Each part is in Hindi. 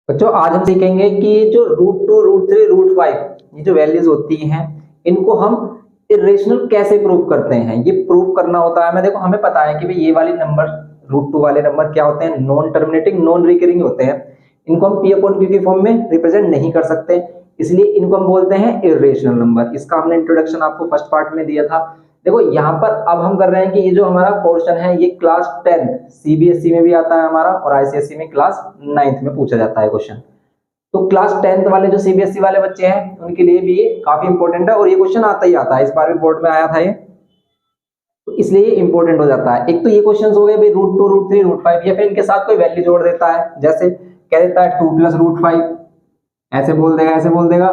बच्चों आज हम सीखेंगे कि जो root two root three root five ये जो वैल्यूज होती हैं इनको हम इरेशनल कैसे प्रूव करते हैं। ये प्रूव करना होता है, मैं देखो हमें पता है कि भाई ये वाले नंबर रूट टू वाले नंबर क्या होते हैं, नॉन टर्मिनेटिंग नॉन रिकरिंग होते हैं। इनको हम पी अपॉन क्यू की फॉर्म में रिप्रेजेंट नहीं कर सकते, इसलिए इनको हम बोलते हैं इरेशनल नंबर। इसका हमने इंट्रोडक्शन आपको फर्स्ट पार्ट में दिया था। देखो यहाँ पर अब हम कर रहे हैं कि ये जो हमारा पोर्शन है ये क्लास 10 सीबीएसई में भी आता है हमारा, और आईसीएसई में क्लास 9th में पूछा जाता है क्वेश्चन। तो क्लास 10th वाले जो सीबीएसई वाले बच्चे हैं उनके लिए भी ये काफी इंपॉर्टेंट है, और ये क्वेश्चन आता ही आता है, इस बार भी बोर्ड में आया था ये, तो इसलिए ये इंपॉर्टेंट हो जाता है। एक तो ये क्वेश्चन हो गए भाई root two root three root five, या फिर इनके साथ कोई वैल्यू जोड़ देता है, जैसे कह देता है 2 प्लस रूट फाइव, ऐसे बोल देगा ऐसे बोल देगा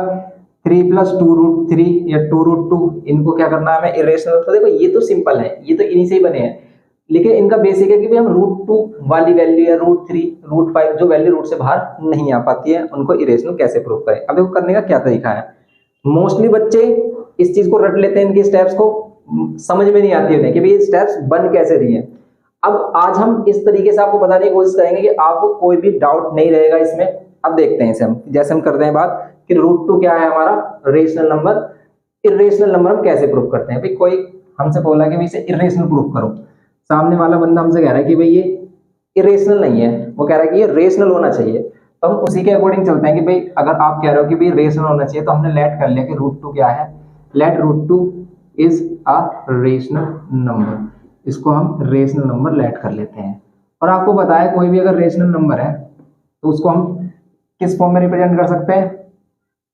3 प्लस टू रूट थ्री या 2 रूट टू, इनको क्या करना है हमें इरेशनल। तो देखो ये तो सिंपल है, ये तो इन्हीं से ही बने हैं, लेकिन इनका बेसिक है कि भाई हम रूट टू वाली वैल्यू या रूट थ्री रूट फाइव जो वैल्यू रूट से बाहर नहीं आ पाती है उनको इरेशनल कैसे प्रूव करें। अब देखो करने का क्या तरीका है। मोस्टली बच्चे इस चीज को रट लेते हैं, इनके स्टेप्स को समझ में नहीं आती उन्हें कि भाई स्टेप्स बन कैसे रही है। अब आज हम इस तरीके से आपको बताने की कोशिश करेंगे कि आपको कोई भी डाउट नहीं रहेगा इसमें। अब देखते हैं इसे हम, जैसे हम करते हैं बात कि रूट टू क्या है हमारा रेशनल नंबर, इरेशनल नंबर हम कैसे प्रूव करते हैं। भाई कोई हमसे बोला कि भाई इसे इरेशनल प्रूव करो, सामने वाला बंदा हमसे कह रहा है कि भाई ये इरेशनल नहीं है, वो कह रहा है कि ये रेशनल होना चाहिए, तो हम उसी के अकॉर्डिंग चलते हैं कि भाई अगर आप कह रहे हो कि भाई रेशनल होना चाहिए तो हमने लेट कर लिया कि रूट टू क्या है, let root two is a rational number, इसको हम रेशनल नंबर लेट कर लेते हैं। और आपको पता है कोई भी अगर रेशनल नंबर है तो उसको हम किस फॉर्म में रिप्रेजेंट कर सकते हैं,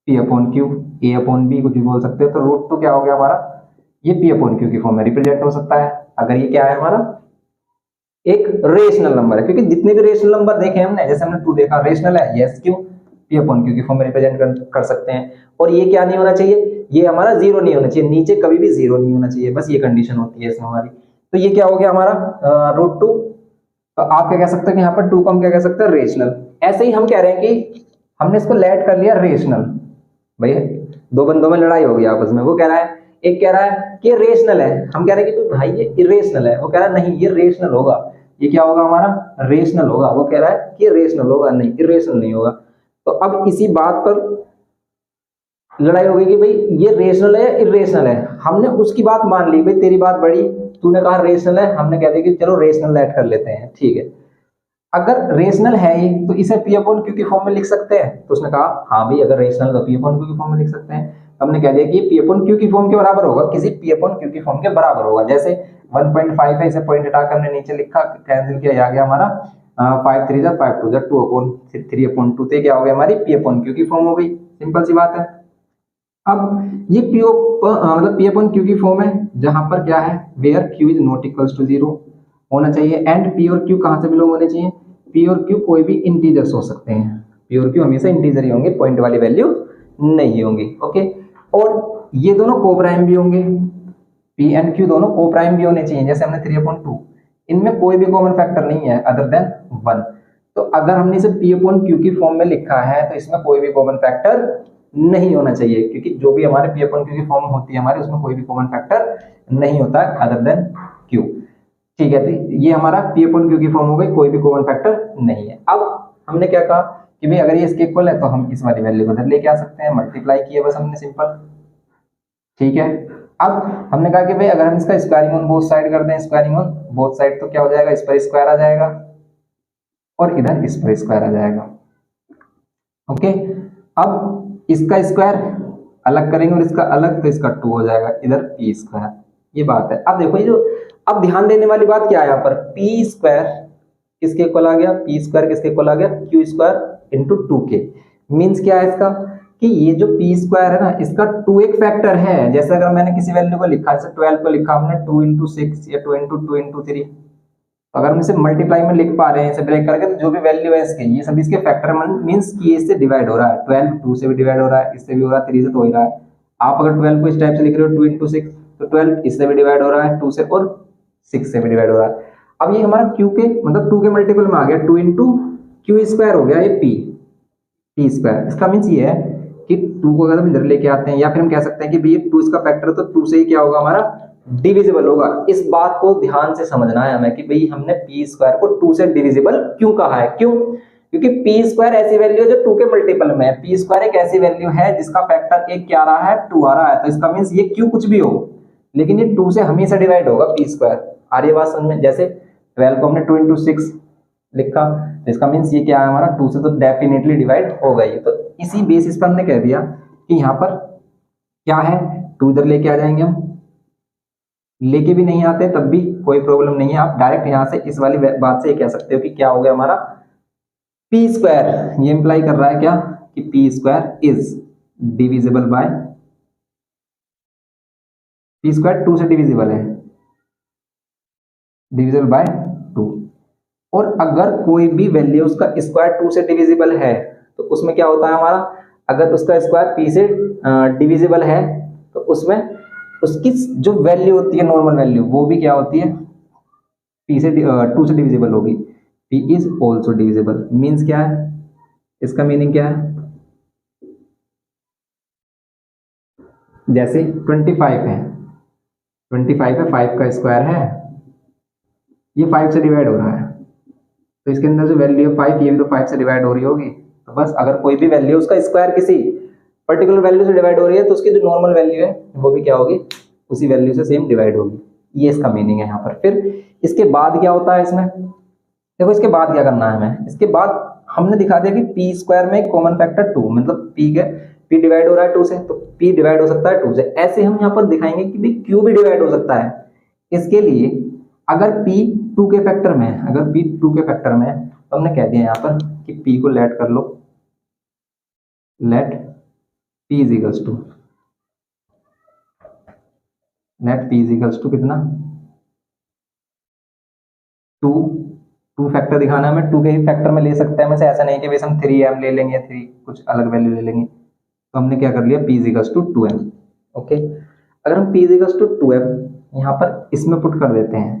पी अपॉन क्यू, ए अपॉन बी कुछ भी बोल सकते हैं। तो रूट टू क्या हो गया हमारा, ये पी अपॉन क्यू की फॉर्म में रिप्रेजेंट हो सकता है अगर ये क्या है हमारा एक रेशनल नंबर है, क्योंकि जितने भी रेशनल नंबर देखे हमने, जैसे हमने टू देखा रेशनल है, यस क्यों पी अपॉन क्यू की फॉर्म में रिप्रेजेंट कर सकते हैं। और ये क्या नहीं होना चाहिए, ये हमारा जीरो नहीं होना चाहिए, नीचे कभी भी जीरो नहीं होना चाहिए, बस ये कंडीशन होती है इसमें हमारी। तो ये क्या हो गया हमारा रूट टू। तो आप क्या कह सकते हैं कि यहाँ पर टू को हम क्या कह सकते हैं रेशनल। ऐसे ही हम कह रहे हैं कि हमने इसको लेट कर लिया रेशनल, भैया दो बंदों में लड़ाई होगी आपस में, वो कह रहा है, एक कह रहा है कि रेशनल है, हम कह रहे हैं कि भाई ये इरेशनल है, वो कह रहा है नहीं ये रेशनल होगा, ये क्या होगा हमारा रेशनल होगा, वो कह रहा है कि रेशनल होगा, नहीं इरेशनल नहीं होगा। तो अब इसी बात पर लड़ाई हो गई कि भाई ये रेशनल है या इरेशनल है। हमने उसकी बात मान ली, भाई तेरी बात बड़ी, तूने कहा रेशनल है, हमने कह दिया कि चलो रेशनल ऐड कर लेते हैं, ठीक है। अगर रेशनल है ये तो इसे पी अपॉन क्यू की फॉर्म में लिख सकते हैं, तो उसने कहा हाँ भाई अगर रेशनल तो पी अपॉन क्यू की फॉर्म में लिख सकते हैं। हमने कह दिया कि पी अपॉन क्यू की फॉर्म के बराबर होगा, किसी पी अपॉन क्यू की फॉर्म के बराबर होगा। जैसे 1.5 है, इसे पॉइंट हटाकर हमने नीचे लिखा, कैंसिल किया, आ गया हमारा 5 3 जा 5 2 जा 2 अपॉन 3 अपॉन 2, तो क्या हो गया हमारी पी अपॉन क्यू की फॉर्म हो गई, सिंपल सी बात है। अब ये मतलब पी अपॉन क्यू की फॉर्म है जहां पर क्या है where Q is not equals to zero होना चाहिए, एंड पी और क्यू कहां से बिलोंग होने चाहिए, पी और क्यू कोई भी इंटीजर्स हो सकते हैं, पी और क्यू हमेशा इंटीजर ही होंगे, पॉइंट वाली वैल्यू नहीं होंगी, ओके। और ये दोनों को प्राइम भी होंगे, पी एंड क्यू दोनों को प्राइम भी होने चाहिए, जैसे हमने 3/2, इनमें कोई भी कॉमन फैक्टर नहीं है अदर देन 1। तो अगर हमने इसे पी अपॉन क्यू की फॉर्म में लिखा है तो इसमें कोई भी कॉमन फैक्टर नहीं होना चाहिए, क्योंकि जो भी हमारे पी अपॉन क्यू की फॉर्म होती है हमारी, उसमें कोई भी कॉमन फैक्टर नहीं होता है अदर देन क्यू, ठीक है। तो ये हमारा पी अपॉन क्यू की फॉर्म हो गई, कोई भी कॉमन फैक्टर नहीं है। अब हमने क्या कहा कि भाई अगर ये इसके इक्वल है तो हम इस वाली वैल्यू को इधर लेके आ सकते हैं, मल्टीप्लाई किया बस हमने सिंपल, ठीक है। अब हमने कहा कि भाई अगर हम इसका स्क्वायरिंग ऑन बोथ साइड कर दें, स्क्वायरिंग ऑन बोथ साइड, तो क्या हो जाएगा, इस पर स्क्वायर आ जाएगा और इधर इस पर स्क्वायर आ जाएगा, ओके। अब इसका स्क्वायर अलग करेंगे और इसका अलग, तो इसका 2 हो जाएगा, इधर पी स्क्वायर, ये बात है। अब देखो ये जो, अब ध्यान देने वाली बात क्या है यहाँ पर, पी स्क्वायर किसके इक्वल आ गया, पी स्क्वायर किसके इक्वल आ गया, Q square into 2k। Means क्या है इसका कि ये जो पी स्क्वायर है ना, इसका 2 एक फैक्टर है। जैसे अगर मैंने किसी वैल्यू को लिखा, जैसे 12 को लिखा हमने 2 इंटू 6 या 2 इंटू 3, तो अगर हम इसे मल्टीप्लाई में लिख पा रहे हैं इसे ब्रेक करके, तो जो भी वैल्यू है इसके, ये सब इसके फैक्टर मीन्स कि इससे डिवाइड हो रहा है, 12 2 से भी डिवाइड हो रहा है, इससे भी हो रहा है, 3 से तो हो ही रहा है। आप अगर 12 को इस टाइप से लिख रहे हो 2 इंटू 6, तो 12 इससे भी डिवाइड हो रहा है 2 से, और 6 से भी डिवाइड हो रहा है। अब ये हमारा क्यू के मतलब 2 के मल्टीपल में आ गया, 2 इंटू क्यू स्क्वायर हो गया ये पी स्क्वायर। इसका मीन्स ये है कि 2 को अगर हम इधर लेके आते हैं, या फिर हम कह सकते हैं कि भाई 2 इसका फैक्टर, तो 2 से ही क्या होगा हमारा डिविजिबल होगा। इस बात को ध्यान से समझना है हमें कि भाई हमने पी स्क्वायर को 2 से डिविजिबल क्यों कहा है, क्यों, क्योंकि पी स्क्वायर ऐसी वैल्यू है जो 2 के मल्टीपल में है। पी स्क्वायर एक ऐसी वैल्यू है जिसका फैक्टर एक क्या आ रहा है, 2 आ रहा है। तो इसका मींस ये क्यू कुछ भी हो लेकिन ये 2 से हमेशा डिवाइड होगा पी स्क्वायर। आ रही है बात समझ में? जैसे 12 को हमने 2 into 6 लिखा, तो इसका मींस ये क्या है हमारा 2 से तो डेफिनेटली डिवाइड होगा ये। तो इसी बेसिस पर हमने कह दिया कि यहाँ पर क्या है, 2 इधर लेके आ जाएंगे हम, लेके भी नहीं आते तब भी कोई प्रॉब्लम नहीं है। आप डायरेक्ट यहाँ से इस वाली बात से कह सकते हो कि क्या हो गया हमारा पी स्क्वायर। ये इंप्लाई कर रहा है क्या कि P square is divisible by, P square 2 से डिविजिबल है, डिविजिबल बाय 2। और अगर कोई भी वैल्यू उसका स्क्वायर 2 से डिविजिबल है तो उसमें क्या होता है हमारा, अगर उसका स्क्वायर पी से डिविजिबल है तो उसमें उसकी जो वैल्यू होती है नॉर्मल वैल्यू वो भी क्या होती है, पी से 2 से डिविजिबल होगी। P is also divisible means क्या है, इसका मीनिंग क्या है, जैसे 25 है, 25 है, 5 का स्क्वायर है, ये 5 से डिवाइड हो रहा है तो इसके अंदर जो वैल्यू है 5 ये भी तो 5 से डिवाइड हो रही होगी। तो बस अगर कोई भी वैल्यू उसका स्क्वायर किसी पर्टिकुलर वैल्यू से डिवाइड हो रही है तो उसकी जो नॉर्मल वैल्यू है वो भी क्या होगी, उसी वैल्यू से सेम डिवाइड होगी। ये इसका मीनिंग है यहाँ पर। फिर इसके बाद क्या होता है इसमें, देखो इसके बाद क्या करना है हमें, इसके बाद हमने दिखा दिया कि पी स्क्वायर में कॉमन फैक्टर 2, मतलब पी के पी डिवाइड हो रहा है 2 से तो पी डिवाइड हो सकता है 2 से। ऐसे हम यहाँ पर दिखाएंगे कि भी क्यू भी डिवाइड हो सकता है। इसके लिए अगर p 2 के फैक्टर में है, अगर p 2 के फैक्टर में है तो हमने कह दिया यहाँ पर कि p को लेट कर लो, let p is equals to, let p is equals to कितना 2, 2 फैक्टर दिखाना है हमें, 2 के ही फैक्टर में ले सकते हैं। वैसे ऐसा नहीं कि वैसे हम 3m ले लेंगे, 3 कुछ अलग वैल्यू ले लेंगे। तो हमने क्या कर लिया p is equals to 2m। Okay, अगर हम p is equals to 2m यहाँ पर इसमें पुट कर देते हैं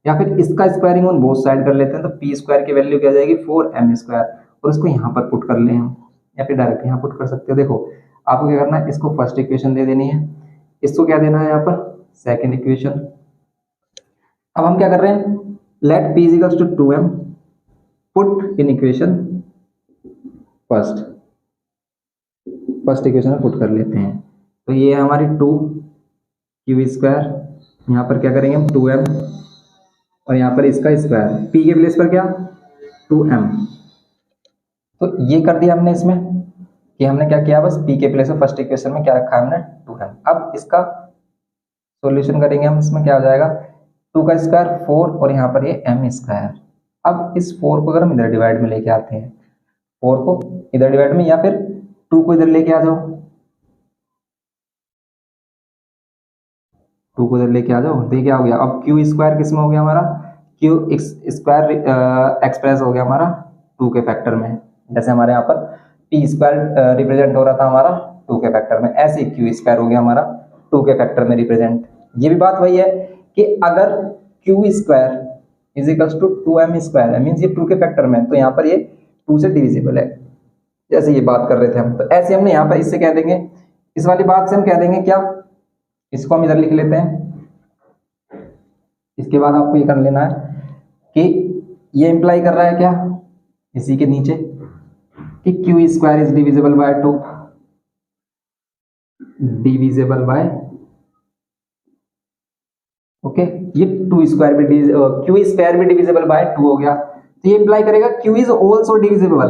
या फिर इसका स्क्वायरिंग ऑन बोथ साइड कर लेते हैं तो पी स्क्वायर की वैल्यू क्या जाएगी 4m स्क्वायर, और इसको यहाँ पर पुट कर ले हम या फिर डायरेक्ट यहाँ पुट कर सकते हो। देखो आपको क्या करना है, इसको फर्स्ट इक्वेशन दे देनी है, इसको क्या देना है यहाँ पर सेकंड इक्वेशन। अब हम क्या कर रहे हैं, let p is equals to 2m put in equation first, first equation में पुट कर लेते हैं। तो ये है हमारी 2q स्क्वायर, यहाँ पर क्या करेंगे हम 2m और यहाँ पर इसका स्क्वायर, p के प्लेस पर क्या 2m। तो ये कर दिया हमने इसमें कि हमने क्या किया, बस p के प्लेस पर फर्स्ट इक्वेशन में क्या रखा है हमने 2m। अब इसका सॉल्यूशन करेंगे हम, इसमें क्या हो जाएगा 2 का स्क्वायर 4 और यहाँ पर ये m स्क्वायर। अब इस 4 को अगर हम इधर डिवाइड में लेके आते हैं, 4 को इधर डिवाइड में या फिर 2 को इधर लेके आ जाओ, 2 को इधर लेके आ जाओ, तो क्या हो गया, अब क्यू स्क्वायर किस में हो गया हमारा, क्यू स्क्वायर एक्सप्रेस हो गया हमारा 2 के फैक्टर में। जैसे हमारे यहाँ पर पी स्क्वायर रिप्रेजेंट हो रहा था हमारा 2 के फैक्टर में, ऐसे क्यू स्क्वायर हो गया हमारा 2 के फैक्टर में रिप्रेजेंट। ये भी बात वही है कि अगर Q square is equals to 2m square है मीन्स ये 2 के फैक्टर में, तो यहाँ पर ये 2 से डिविजिबल है, जैसे ये बात कर रहे थे हम। तो ऐसे हमने यहाँ पर इससे कह देंगे, इस वाली बात से हम कह देंगे क्या, इसको हम इधर लिख लेते हैं। इसके बाद आपको ये कर लेना है कि ये इंप्लाई कर रहा है क्या, इसी के नीचे कि Q square is divisible by 2, divisible by okay, ये 2 स्क्वायर भी क्यू स्क्वायर भी डिविजिबल बाय 2 हो गया। तो ये इंप्लाई करेगा Q is also divisible,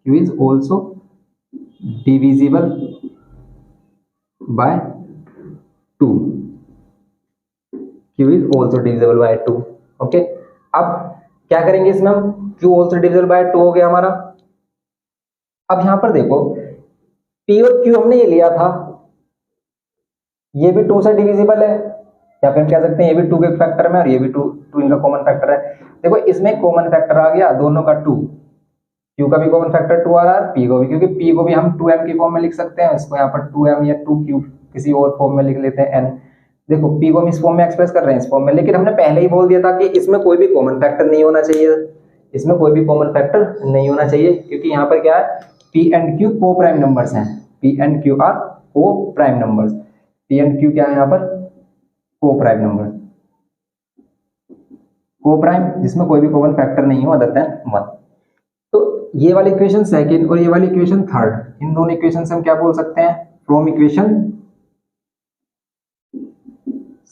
Q is also divisible by 2, q is also divisible by 2। Okay, अब क्या करेंगे इसमें हम, q also divisible by 2 हो गया हमारा। अब यहां पर देखो p और q हमने ये लिया था, ये भी 2 से डिविजिबल है, या फिर कह सकते हैं ये भी 2 के फैक्टर में और ये भी 2 इनका कॉमन फैक्टर है। देखो इसमें कॉमन फैक्टर आ गया दोनों का 2, q का भी कॉमन फैक्टर 2 आ रहा है, p को भी, क्योंकि p को भी हम 2m की फॉर्म में लिख सकते हैं, इसको यहाँ पर 2m या 2q किसी और फॉर्म में लिख लेते हैं n। देखो p को हम इस फॉर्म में एक्सप्रेस कर रहे हैं, इस फॉर्म में, लेकिन हमने पहले ही बोल दिया था कि इसमें कोई भी कॉमन फैक्टर नहीं होना चाहिए, इसमें कोई भी कॉमन फैक्टर नहीं होना चाहिए, क्योंकि यहाँ पर क्या है p एंड q को प्राइम नंबर्स हैं, p एंड q आर को prime numbers, p and q क्या है यहाँ पर को प्राइम नंबर, को प्राइम जिसमें कोई भी कॉमन फैक्टर नहीं हो अदर देन 1। तो ये वाली इक्वेशन सेकंड और ये वाली इक्वेशन थर्ड, इन दोनों इक्वेशन से हम क्या बोल सकते हैं, from equation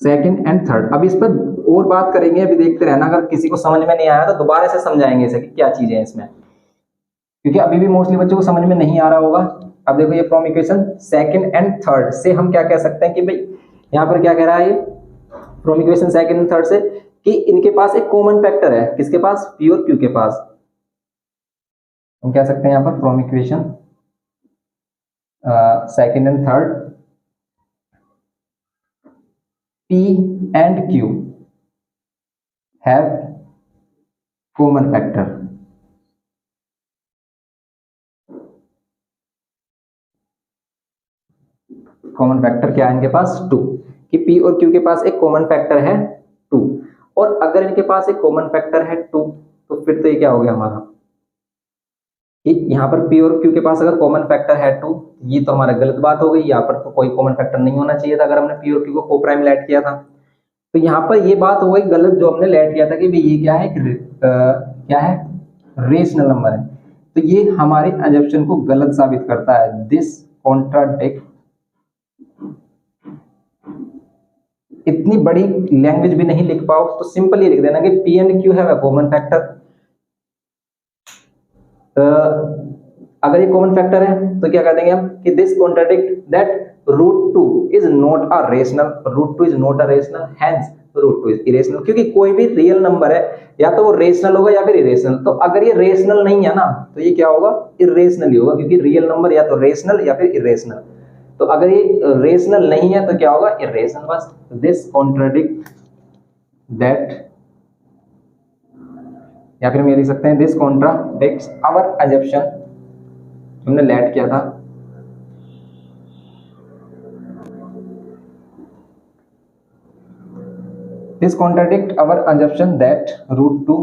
second and third. अब इस पर और बात करेंगे, अभी देखते रहना, अगर किसी को समझ में नहीं आया तो दोबारा से समझाएंगे इसे कि क्या चीजें हैं इसमें, क्योंकि अभी भी मोस्टली बच्चों को समझ में नहीं आ रहा होगा। अब देखो ये from equation second and third से हम क्या कह सकते हैं कि भाई यहाँ पर क्या कह रहा है ये from equation second and third से, कि इनके पास एक कॉमन फैक्टर है, किसके पास, पी और क्यू के पास। हम कह सकते हैं यहाँ पर from equation second and third, P and Q have common factor। Common factor क्या है इनके पास, 2, कि P और Q के पास एक कॉमन फैक्टर है 2। और अगर इनके पास एक कॉमन फैक्टर है 2 तो फिर तो ये क्या हो गया हमारा, कि यहाँ पर P और Q के पास अगर कॉमन फैक्टर है 2, ये तो हमारा गलत बात हो गई, यहाँ पर तो कोई कॉमन फैक्टर नहीं होना चाहिए था अगर हमने P और Q को कोप्राइम लेट किया था। तो यहाँ पर ये बात हो गई गलत जो हमने लेट किया था कि भाई ये क्या है, क्या है, रेशनल नंबर है। तो ये हमारे अजम्पशन को गलत साबित करता है। दिस कॉन्ट्राडिक्ट, इतनी बड़ी लैंग्वेज भी नहीं लिख पाओ तो सिंपल ये लिख देना कि P and Q have a common factor. अगर ये कॉमन फैक्टर है तो क्या कर देंगे हम कि this contradict that √2 is not a rational, √2 is not a rational, hence √2 is irrational. क्योंकि कोई भी रियल नंबर है या तो वो रेशनल होगा या फिर इरेशनल। तो अगर ये रेशनल नहीं है ना तो ये क्या होगा, इरेशनल ही होगा, क्योंकि रियल नंबर या तो रेशनल या फिर इरेशनल। तो अगर ये रेशनल नहीं है तो क्या होगा, इरेशनल। बस दिस कॉन्ट्राडिक्ट दैट, या फिर हम ये लिख सकते हैं दिस कॉन्ट्राडिक्ट्स आवर अजम्पशन, हमने लेट किया था, this contradict our assumption that √2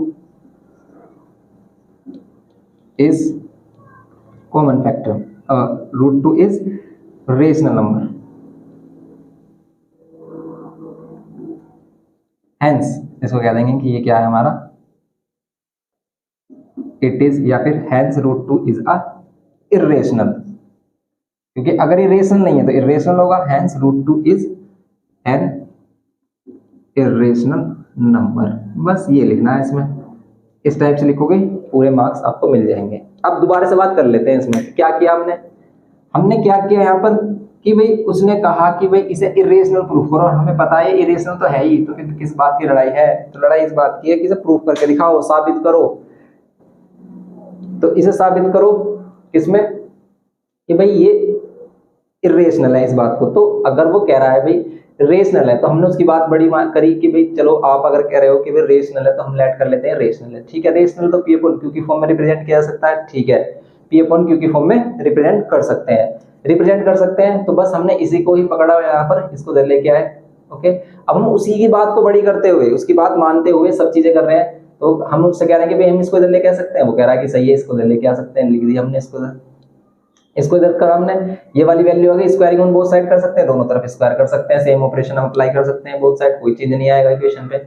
is common factor, √2 is rational number, hence इसको कह देंगे कि ये क्या है हमारा, इट इज, या फिर हेंस √2 इज अ इरेशनल। क्योंकि अगर ये रेशनल नहीं है तो इरेशनल होगा, hence √2 is an irrational number. बस ये लिखना है इसमें, इस टाइप से लिखोगे पूरे मार्क्स आपको मिल जाएंगे। अब दोबारा से बात कर लेते हैं इसमें क्या किया हमने क्या किया यहाँ पर कि भाई उसने कहा कि भाई इसे इरेशनल प्रूफ करो, और हमें पता है इरेशनल तो है ही, तो फिर किस बात की लड़ाई है, तो लड़ाई इस बात की है कि इसे प्रूफ करके दिखाओ, साबित करो। तो इसे साबित करो किसमें, कि भाई ये इरेशनल है, इस बात को। तो अगर वो कह रहा है भाई रेशनल है तो हमने उसकी बात बड़ी करी कि भाई चलो आप अगर कह रहे हो कि भाई रेशनल है तो हम लेट कर लेते हैं रेशनल है, ठीक है। रेशनल तो P अपॉन Q की फॉर्म में रिप्रेजेंट किया जा सकता है, ठीक है, P अपॉन Q की फॉर्म में रिप्रेजेंट कर सकते हैं, तो बस हमने इसी को ही पकड़ा हुआ यहाँ पर, इसको इधर लेके आए, ओके। अब हम उसी की बात को बड़ी करते हुए, उसकी बात मानते हुए सब चीजें कर रहे हैं, तो हम उससे कह रहे हैं कि भाई हम इसको इधर लेके आ सकते हैं, वो कह रहा है कि सही है इसको इधर लेके आ सकते हैं, लिख दिया हमने इसको इधर कर, हमने ये वाली वैल्यू आ गई, स्क्वायरिंग ऑन बोथ साइड कर सकते हैं, दोनों तरफ स्क्वायर कर सकते हैं, सेम ऑपरेशन हम अप्लाई कर सकते हैं बोथ साइड, कोई चीज नहीं आएगा इक्वेशन पे।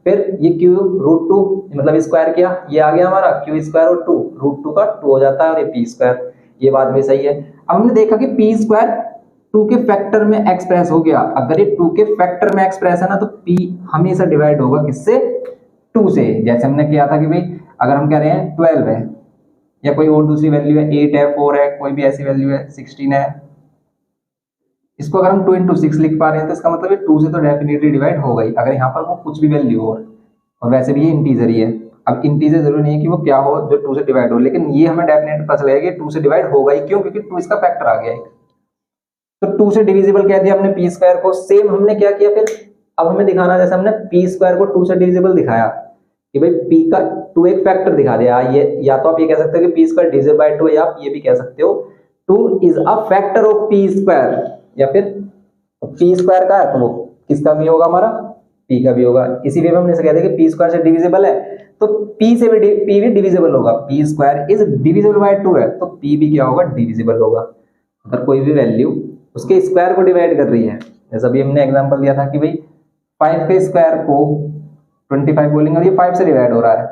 फिर ये Q √2 मतलब स्क्वायर किया, ये आ गया हमारा Q स्क्वायर और 2 √2 का 2 हो जाता है, और ये P स्क्वायर, ये बात भी सही है। अब हमने देखा कि P स्क्वायर 2 के फैक्टर में एक्सप्रेस हो गया। अगर ये 2 के फैक्टर में एक्सप्रेस है ना तो P हमेशा डिवाइड होगा किससे, 2 से। जैसे हमने किया था कि भाई अगर हम कह रहे हैं 12 है या कोई और दूसरी वैल्यू है, 8 है, 4 है, कोई भी ऐसी वैल्यू है, 16 है, इसको अगर हम 2 into 6 लिख पा रहे हैं तो इसका मतलब है 2 से तो डेफिनेटली डिवाइड हो गई, अगर यहाँ पर वो कुछ भी वैल्यू हो। और वैसे भी ये इंटीजर ही है। अब इंटीजर जरूरी नहीं है कि वो क्या हो जो 2 से डिवाइड हो, लेकिन ये हमें डेफिनेटली पता चलेगा कि 2 से डिवाइड होगा ही, क्यों, क्योंकि 2 इसका फैक्टर आ गया है। तो 2 से डिविजिबल कह दिया हमने P स्क्वायर को। सेम हमने क्या किया फिर, अब हमें दिखाना, जैसे हमने P स्क्वायर को 2 से डिविजिबल दिखाया कि भाई P का 2 एक फैक्टर दिखा दिया, ये या तो आप ये कह सकते हो कि P स्क्वायर डिविजिबल बाय 2 है, या आप ये भी कह सकते हो 2 is a factor of P square, या फिर P स्क्वायर का है तो वो किसका भी होगा, हमारा P का भी होगा। इसी वे में हमने कह दिया कि P स्क्वायर से डिविजिबल है तो P से भी P भी डिविजिबल होगा, P square is divisible by 2 है तो P भी क्या होगा, डिविजिबल होगा। अगर कोई भी वैल्यू उसके स्क्वायर को डिवाइड कर रही है, जैसा अभी हमने एग्जांपल दिया था कि भाई 5 के स्क्वायर को 25 बोलेंगे और ये 5 से डिवाइड हो रहा है,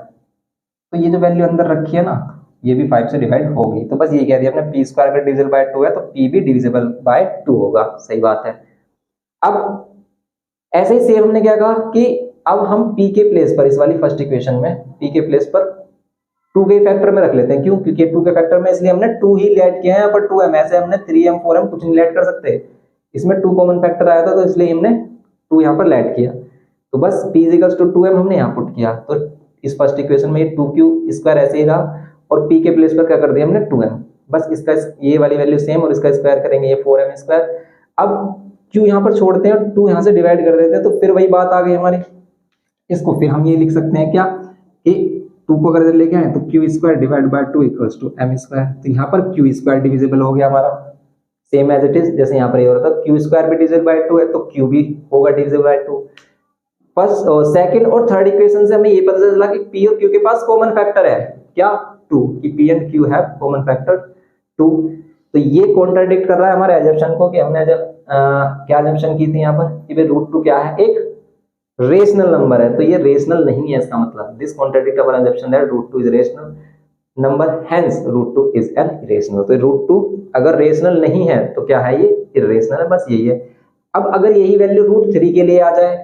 तो ये जो वैल्यू अंदर रखी है ना ये भी 5 से डिवाइड होगी। तो बस ये कह दिया हमने, पी स्क्वायर अगर डिविजिबल बाय 2 है तो पी भी डिविजिबल बाय 2 होगा। सही बात है। अब ऐसे ही सेम हमने क्या कहा कि अब हम p के प्लेस पर, इस वाली फर्स्ट इक्वेशन में p के प्लेस पर 2 के फैक्टर में रख लेते हैं। क्यों? क्योंकि 2 के फैक्टर में इसलिए हमने 2 ही ऐड किया है, यहाँ पर 2m, ऐसे हमने 3m 4m कुछ नहीं ऐड कर सकते। इसमें 2 कॉमन फैक्टर आया था तो इसलिए हमने 2 यहाँ पर ऐड किया। तो बस p इक्वल्स टू 2m हमने यहाँ पुट किया। तो इस फर्स्ट इक्वेशन में 2q स्क्वायर ऐसे ही रहा और p के प्लेस पर क्या कर दिया हमने 2m। बस इसका ये वाली वैल्यू सेम और इसका स्क्वायर करेंगे, ये 4m स्क्वायर। अब q यहाँ पर छोड़ते हैं, 2 यहाँ से डिवाइड कर देते हैं, तो फिर वही बात आ गई हमारी। इसको फिर हम ये लिख सकते हैं क्या कि 2 को अगर लेके आए तो q square divide by 2 equals to m square. तो यहाँ पर q स्क्वायर डिविजिबल हो गया हमारा, सेम एज इट इज जैसे यहाँ पर ये हो रहा था। q स्क्वायर भी डिविजिबल बाय 2 है तो q भी होगा डिविजिबल बाय 2। फर्स्ट सेकंड और थर्ड इक्वेशन से हमें ये पता चला कि p और q के पास कॉमन फैक्टर है क्या, 2, कि p and q have common factor 2। तो ये कॉन्ट्राडिक्ट कर रहा है हमारे एजम्पशन को कि हमने जब क्या एजम्पशन की थी यहाँ पर कि भाई √2 क्या है, एक रेशनल नंबर है। तो ये रेशनल नहीं है, इसका मतलब this contradict our assumption that √2 is rational number, hence √2 is an irrational. तो √2 अगर रेशनल नहीं है तो क्या है, ये इरेशनल है, बस यही है। अब अगर यही वैल्यू √3 के लिए आ जाए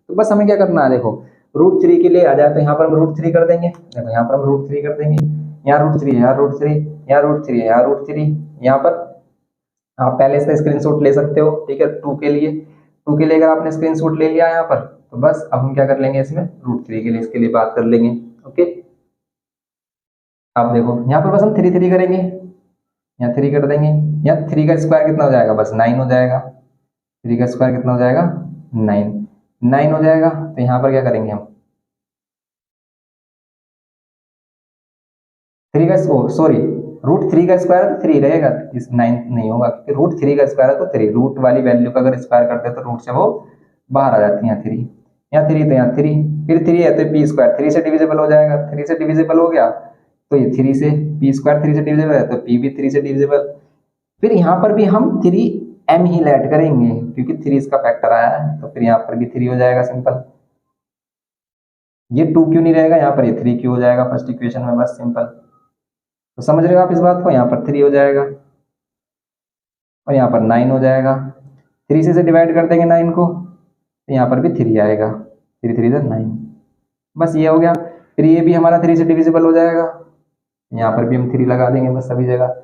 तो बस हमें क्या करना है, देखो √3 के लिए आ जाए तो यहाँ पर हम √3 कर देंगे। देखो यहाँ पर हम √3 कर देंगे, यहाँ √3, यहाँ √3, यहाँ √3, यहाँ √3, यहाँ पर आप पहले इसका स्क्रीनशॉट ले सकते हो, ठीक है। 2 के लिए अगर आपने स्क्रीनशॉट ले लिया यहाँ पर तो बस अब हम क्या कर लेंगे, इसमें √3 के लिए इसके लिए बात कर लेंगे। ओके, अब देखो यहाँ पर बस हम 3 करेंगे, यहाँ 3 कर देंगे। यहाँ 3 का स्क्वायर कितना हो जाएगा, बस 9 हो जाएगा। 3 का स्क्वायर कितना हो जाएगा, 9 हो जाएगा। तो यहाँ पर क्या करेंगे हम 3 का सॉरी √3 का स्क्वायर है तो 3 रहेगा, इस 9 नहीं होगा क्योंकि √3 का स्क्वायर है तो 3, रूट वाली वैल्यू का अगर स्क्वायर करते हैं तो रूट से वो बाहर आ जाती है। 3 यहाँ 3 तो यहाँ 3, फिर 3 है तो p स्क्वायर 3 से डिविजिबल हो जाएगा। 3 से डिविजिबल हो गया तो ये 3 से, p स्क्वायर 3 से डिविजिबल है तो p भी 3 से डिविजिबल। फिर यहाँ पर भी हम 3m ही ऐड करेंगे क्योंकि 3 इसका फैक्टर आया है, तो फिर यहाँ पर भी 3 हो जाएगा सिंपल। ये 2q नहीं रहेगा, यहाँ पर ये 3q हो जाएगा फर्स्ट इक्वेशन में, बस सिंपल। तो समझ रहे हो आप इस बात को, यहाँ पर 3 हो जाएगा और यहाँ पर 9 हो जाएगा। 3 से डिवाइड कर देंगे 9 को तो यहाँ पर भी 3 आएगा, 3 3 9, बस ये हो गया। फिर ये भी हमारा 3 से डिविजिबल हो जाएगा, यहाँ पर भी हम 3 लगा देंगे बस सभी जगह,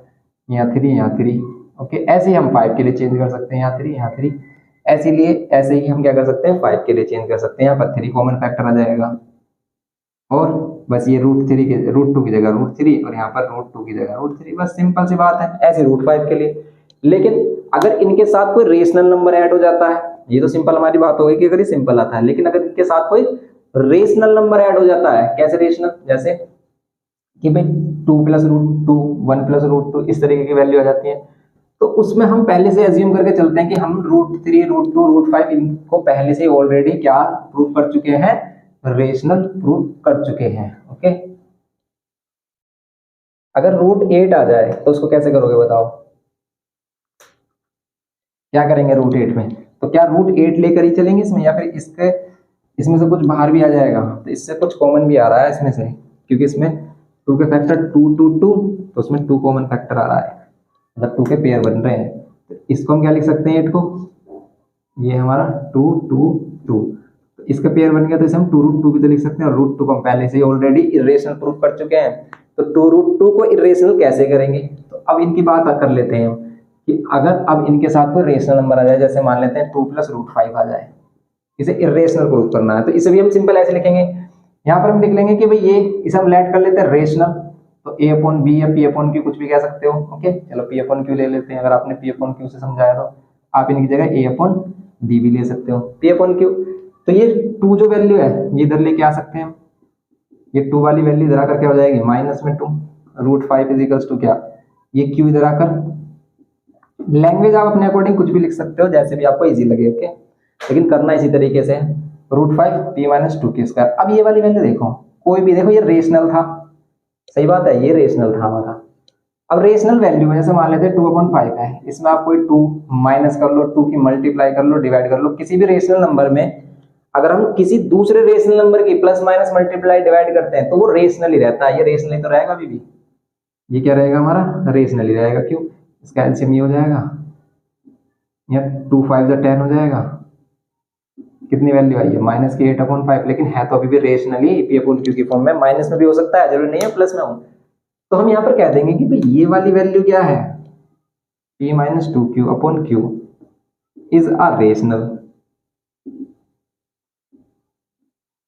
यहाँ 3 यहाँ 3। ओके, ऐसे ही हम 5 के लिए चेंज कर सकते हैं, यहाँ 3 यहाँ 3, ऐसे ही हम क्या कर सकते हैं 5 के लिए चेंज कर सकते हैं। यहाँ पर 3 कॉमन फैक्टर आ जाएगा और बस ये √2 की जगह √3 और यहाँ पर √2 की जगह √3, बस सिंपल सी बात है। ऐसे √5 के लिए। लेकिन अगर इनके साथ कोई रेशनल नंबर ऐड हो जाता है, ये तो सिंपल हमारी बात हो गई कि अगर ये सिंपल आता है, लेकिन अगर इनके साथ कोई रेशनल नंबर ऐड हो जाता है, कैसे रेशनल, जैसे कि भाई 2 + √2 1 + √2 इस तरीके की वैल्यू आ जाती है, तो उसमें हम पहले से एज्यूम करके चलते हैं कि हम √3 √2 √5 इनको पहले से ऑलरेडी क्या प्रूव कर चुके हैं, रेशनल प्रूव कर चुके हैं। ओके, अगर √8 आ जाए तो उसको कैसे करोगे बताओ, क्या करेंगे √8 में, तो क्या √8 लेकर ही चलेंगे इसमें, या फिर इसमें से कुछ बाहर भी आ जाएगा। तो इससे कुछ कॉमन भी आ रहा है इसमें से, क्योंकि इसमें 2 के फैक्टर 2 2 2, तो उसमें 2 कॉमन फैक्टर आ रहा है, मतलब 2 के पेयर बन रहे हैं। तो इसको हम क्या लिख सकते हैं, 8 को, ये हमारा 2 2 2, तो इसका पेयर बन गया, तो इसे हम 2√2 भी तो लिख सकते हैं। और √2 को हम पहले से ही ऑलरेडी इरेशनल प्रूफ कर चुके हैं, तो 2√2 को इरेशनल कैसे करेंगे। तो अब इनकी बात कर लेते हैं कि अगर अब इनके साथ कोई रेशनल नंबर आ जाए, जैसे मान लेते हैं 2 + √5 आ जाए, इसे इरेशनल प्रूफ करना है, तो इसे भी हम सिंपल ऐसे लिखेंगे। यहाँ पर हम लिख लेंगे कि भाई ये इसे हम लेट कर लेते हैं रेशनल, तो a/b या p/q कुछ भी कह सकते हो। ओके, चलो p/q ले लेते हैं, अगर आपने p/q से समझाया तो आप इनकी जगह a/b भी ले सकते हो। p/q, तो ये 2 जो वैल्यू है ये इधर लेके आ सकते हैं, ये 2 वाली वैल्यू इधर आकर क्या हो जाएगी, -2 √5 = क्या, ये q इधर आकर, लैंग्वेज आप अपने अकॉर्डिंग कुछ भी लिख सकते हो, जैसे भी आपको इजी लगे। ओके, लेकिन करना इसी तरीके से, √5 p - 2q²। अब ये वाली वैल्यू देखो, कोई भी देखो, ये रेशनल था, सही बात है, ये रेशनल था हमारा। अब रेशनल वैल्यू जैसे मान लेते हैं 2/5 है, इसमें आप कोई 2 माइनस कर लो, 2 की मल्टीप्लाई कर लो, डिवाइड कर लो, किसी भी रेशनल नंबर में अगर हम किसी दूसरे रेशनल नंबर की प्लस माइनस मल्टीप्लाई डिवाइड करते हैं तो वो रेशनल ही रहता है, ये रेशनल ही तो रहेगा अभी भी। ये क्या रहेगा हमारा, रेशनल ही रहेगा। क्यों, इसका एलसीएम ये हो जाएगा, या 2 5 10 हो जाएगा। कितनी वैल्यू आई है, -8/5, लेकिन है तो अभी भी रेशनली P/Q की फॉर्म में, माइनस में भी हो सकता है, जरूरी नहीं है प्लस में हो। तो हम यहाँ पर कह देंगे कि भाई ये वाली वैल्यू क्या है, P-2Q/Q is a rational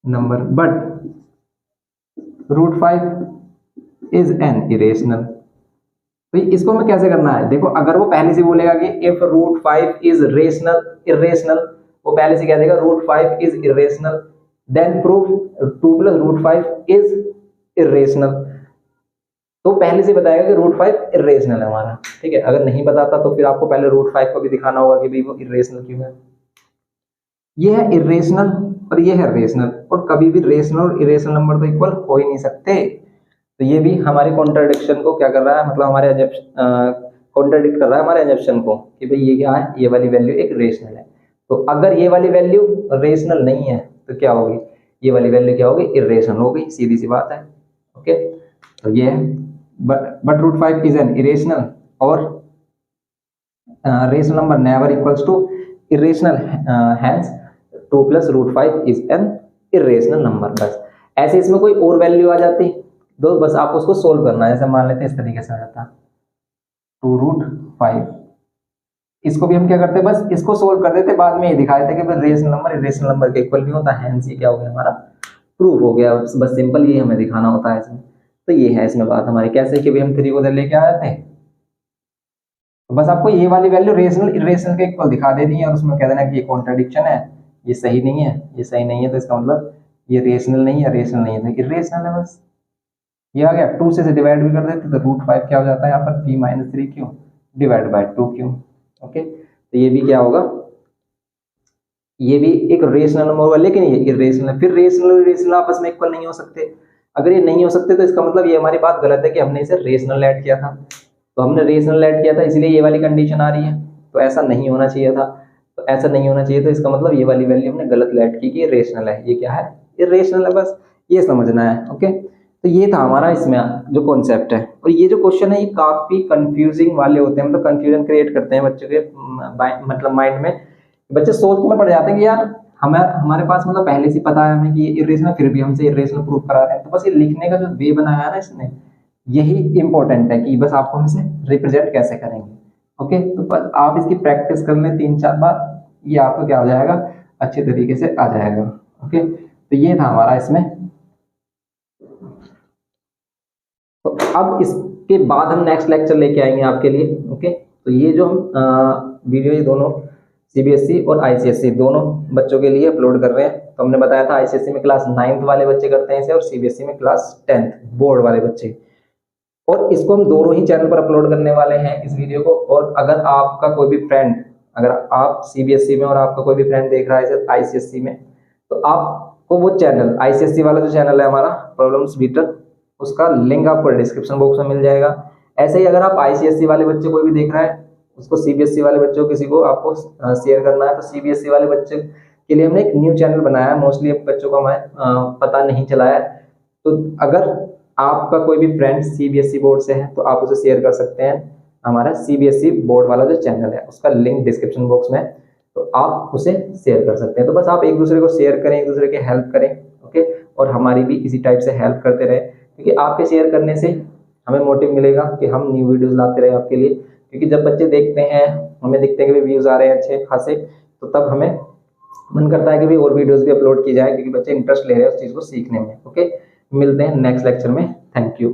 number but √5 is an irrational। तो इसको हमें कैसे करना है, देखो अगर वो पहले से बोलेगा कि if √5 is rational irrational, वो पहले से कह देगा √5 is irrational, then prove 2 + √5 is irrational। तो पहले से बताएगा कि √5 इरेशनल है हमारा, ठीक है। अगर नहीं बताता तो फिर आपको पहले √5 को भी दिखाना होगा कि भाई वो इरेशनल क्यों है। ये है इरेशनल और ये है रेशनल, और कभी भी रेशनल और इरेशनल नंबर तो इक्वल हो ही नहीं सकते। तो ये भी हमारे कॉन्ट्राडिक्शन को क्या कर रहा है, मतलब हमारे कॉन्ट्राडिक्ट कर रहा है हमारे एजम्पशन को कि भाई ये क्या है, ये वाली वैल्यू एक रेशनल है। तो अगर ये वाली वैल्यू रेशनल नहीं है तो क्या होगी, ये वाली वैल्यू क्या होगी, इरेशनल हो गई, सीधी सी बात है। ओके, तो ये है but √5 is an irrational और rational number never equals to irrational, hence 2 + √5 is an irrational number। बस ऐसे इसमें कोई और वैल्यू आ जाती तो बस आप उसको सोल्व करना है। जैसे मान लेते हैं इस तरीके से आ जाता 2√5, इसको भी हम क्या करते हैं, बस इसको सोल्व कर देते, बाद में ये दिखा देते कि रेशनल नंबर इरेशनल नंबर के इक्वल नहीं होता, हैंस ये क्या हो गया हमारा, प्रूफ हो गया। बस सिंपल ये हमें दिखाना होता है इसमें। तो ये है इसमें बात हमारी, कैसे कि भाई हम 3 को उधर लेके आ जाते हैं, तो बस आपको ये वाली वैल्यू रेशनल इरेशनल के इक्वल दिखा देनी है और उसमें कह देना कि ये कॉन्ट्राडिक्शन है, ये सही नहीं है, ये सही नहीं है, तो इसका मतलब ये रेशनल नहीं है, रेशनल नहीं है, तो इरेशनल है। बस ये आ गया। 2 से डिवाइड भी कर देते तो √5 क्या हो जाता है यहाँ पर, P-3Q / 2Q। ओके, तो ये भी क्या होगा, ये भी एक रेशनल नंबर होगा, लेकिन ये इरेशनल है। फिर रेशनल और इरेशनल आपस में इक्वल नहीं हो सकते। अगर ये नहीं हो सकते तो इसका मतलब ये हमारी बात गलत है कि हमने इसे रेशनल ऐड किया था। तो हमने रेशनल ऐड किया था इसलिए ये वाली कंडीशन आ रही है, तो ऐसा नहीं होना चाहिए था। तो ऐसा नहीं होना चाहिए, तो इसका मतलब ये वाली वैल्यू हमने गलत ऐड की कि रेशनल है, ये क्या है, इरेशनल है। बस ये समझना है। ओके, तो ये था हमारा इसमें जो कॉन्सेप्ट है। और ये जो क्वेश्चन है ये काफी कंफ्यूजिंग वाले होते हैं, मतलब कंफ्यूजन क्रिएट करते हैं बच्चों के मतलब माइंड में। बच्चे सोच में पड़ जाते हैं कि यार हमारे पास मतलब पहले से पता है हमें कि ये इरेशनल, फिर भी हमसे इरेशनल प्रूफ करा रहे हैं। तो बस ये लिखने का जो वे बनाया है ना इसने, यही इंपॉर्टेंट है कि बस आपको हमसे रिप्रेजेंट कैसे करेंगे। ओके, तो बस आप इसकी प्रैक्टिस कर लें 3-4 बार, ये आपको क्या हो जाएगा, अच्छे तरीके से आ जाएगा। ओके, तो ये था हमारा इसमें। तो अब इसके बाद हम नेक्स्ट लेक्चर लेके आएंगे आपके लिए। ओके, तो ये जो हम वीडियो ये दोनों सीबीएसई और आईसीएसई दोनों बच्चों के लिए अपलोड कर रहे हैं। तो हमने बताया था आईसीएसई में क्लास 9th वाले बच्चे करते हैं इसे, और सीबीएसई में क्लास 10th बोर्ड वाले बच्चे। और इसको हम दोनों ही चैनल पर अपलोड करने वाले हैं इस वीडियो को। और अगर आपका कोई भी फ्रेंड, अगर आप सीबीएसई में और आपका कोई भी फ्रेंड देख रहा है आईसीएसई में, तो आपको वो चैनल, आईसीएसई वाला जो चैनल है हमारा प्रॉब्लम्स बीटर, उसका लिंक आपको डिस्क्रिप्शन बॉक्स में मिल जाएगा। ऐसे ही अगर आप आईसीएसई वाले बच्चे कोई भी देख रहा है, उसको सीबीएसई वाले बच्चों किसी को आपको शेयर करना है, तो सीबीएसई वाले बच्चे के लिए हमने एक न्यू चैनल बनाया है। मोस्टली बच्चों को हमें पता नहीं चला है। तो अगर आपका कोई भी फ्रेंड सीबीएसई बोर्ड से है तो आप उसे शेयर कर सकते हैं। हमारा सीबीएसई बोर्ड वाला जो चैनल है उसका लिंक डिस्क्रिप्शन बॉक्स में, तो आप उसे शेयर कर सकते हैं। तो बस आप एक दूसरे को शेयर करें, एक दूसरे के हेल्प करें। ओके, और हमारी भी इसी टाइप से हेल्प करते रहे, क्योंकि आपके शेयर करने से हमें मोटिव मिलेगा कि हम न्यू वीडियोस लाते रहे आपके लिए। क्योंकि जब बच्चे देखते हैं, हमें दिखते हैं कि व्यूज आ रहे हैं अच्छे खासे, तो तब हमें मन करता है कि भी और वीडियोस भी अपलोड की जाए, क्योंकि बच्चे इंटरेस्ट ले रहे हैं उस चीज़ को सीखने में। ओके, मिलते हैं नेक्स्ट लेक्चर में। Thank you.